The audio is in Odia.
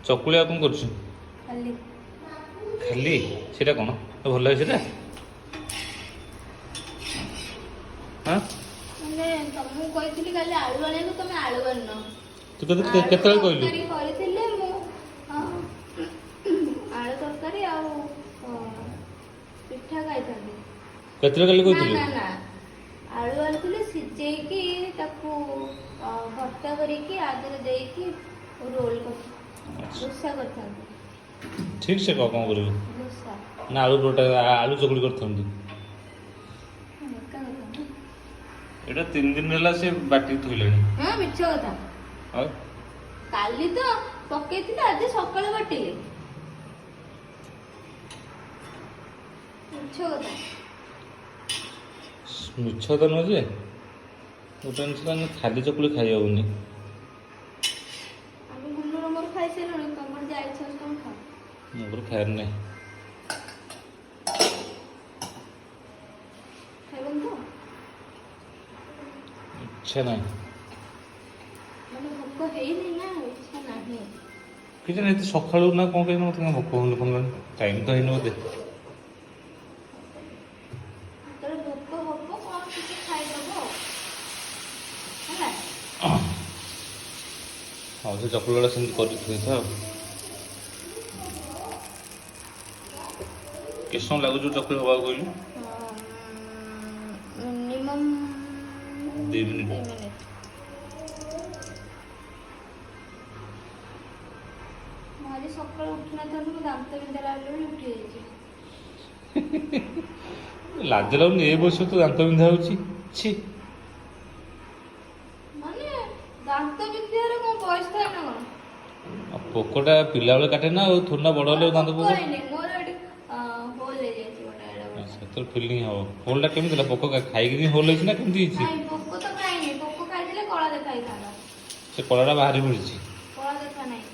ଚକୁଳି ଆଉ କ'ଣ କରୁଛୁ? ଖାଲି ଖାଲି ସେଇଟା କ'ଣ ଭଲ ଲାଗେ ସେଇଟା? ହଁ ମାନେ ତମକୁ କହିଥିଲି କାଲି ଆଳୁ ଆଣିବାକୁ, ତମେ ଆଳୁ ଆଣିନ। ତୁ କେତେବେଳେ କହିଲୁ? ତରକାରୀ କରିଥିଲେ ମୁଁ ଆଳୁ ତରକାରୀ ଆଉ ପିଠା ଖାଇଥାନ୍ତି। କେତେବେଳେ କାଲି ନା କହିଥିଲୁ? ନା ନା, ଆଳୁ ଆଣିଥିଲେ ସିଝେଇକି ତାକୁ ଭର୍ତ୍ତା କରିକି ଆଦେହରେ ଦେଇକି ରୋଲ କରିଥାନ୍ତି, ଦୋସା କରିଥାନ୍ତି। ଠିକ୍ ସେ କ'ଣ କରିବୁ ଦୋସା ନା ଆଳୁ ପରଟା ଆଳୁ ଚକୁଳି କରିଥାନ୍ତୁ? ଏକା କଥା ନା। ଏଇଟା 3 ଦିନ ହେଲା ସେ ବାଟିକି ଥୋଇଲେଣି। ହଁ ମିଛ କଥା। ଆଉ କାଲି ତ ପକେଇଥିଲେ, ଆଜି ସକାଳେ ବାଟିଲେ। ମିଛ କଥା। ମିଛ ତ ନୁହଁ ଯେ ଗୋଟେ ଜିନିଷ ଆମେ ଖାଲି ଚକୁଳି ଖାଇ ହେବନି। ଆମେ ଗୁନୁର ମୋର ଖାଇସାରିଲୁଣି, ତମର ଯାହା ଇଚ୍ଛା ଅଛି ତମେ ଖାଅ। ମୋର ଖାଇବାର ନାହିଁ। ଖାଇବନି ତ? ଇଚ୍ଛା ନାହିଁ। ମାନେ ଭୋକ ହେଇନି ନା ଇଚ୍ଛା ନାହିଁ? କିଛି ନାହିଁ, ସକାଳୁ ନା କ'ଣ ପାଇଁ ମୋତେ ଭୋକ ହଉନି କ'ଣ ଟାଇମ୍ ତ ହେଇନି ବୋଧେ। ଯେତେବେଳେ ଭୋକ ହବ କ'ଣ କିଛି ଖାଇଦବ ହେଲା। ହଉ ସେ ଚକୁଳି ଗୁଡ଼ା ସେମିତି କରିକି ଥୋଇଥା ଆଉ। କେତେ ସମୟ ଲାଗୁଛି ଚକୁଳି ହବାକୁ କହିଲୁ? Minimum 2 minute. 2 ମିନିଟ୍। ମୁଁ ଆଜି ସକାଳୁ ଉଠିନଥାନ୍ତି, ମୋ ଦାନ୍ତ ବିନ୍ଧା ଲାଗିଲା ବୋଲି ଉଠି ଯାଇଛି। ଲାଜ ଲାଗୁନି ଏ ବୟସ ତ ଦାନ୍ତ ବିନ୍ଧା ହେଉଛି? ଛି। ମାନେ ଦାନ୍ତ ବିନ୍ଧିବାର କ'ଣ ବୟସ ଥାଏ ନା କ'ଣ? ଆଉ ପୋକଟା ପିଲାବେଳେ କାଟେ ନା, ଆଉ ଥୋଡ଼ି ନା ବଡ଼ ହେଲେ ଦାନ୍ତ ପୋକ? ହେଇନି ମୋର, ଏଠି ହୋଲ ହେଇଯାଇଛି ଗୋଟେ ଏଡେ ବଡ଼। ସେତେବେଳେ ଫିଲିଂ ହବ। ହୋଲ୍ଟା କେମିତି ହେଲା? ପୋକ ଖାଇକି ହୋଲ୍ ହେଇଛି ନା କେମିତି ହେଇଛି? ନାଇଁ ପୋକ ତ ଖାଇନି, ପୋକ ଖାଇଥିଲେ କଳା ଦେଖା ହେଇଥାନ୍ତା। ସେ କଳାଟା ବାହାରି ପଡ଼ିଛି। କଳା ଦେଖା ନାହିଁ।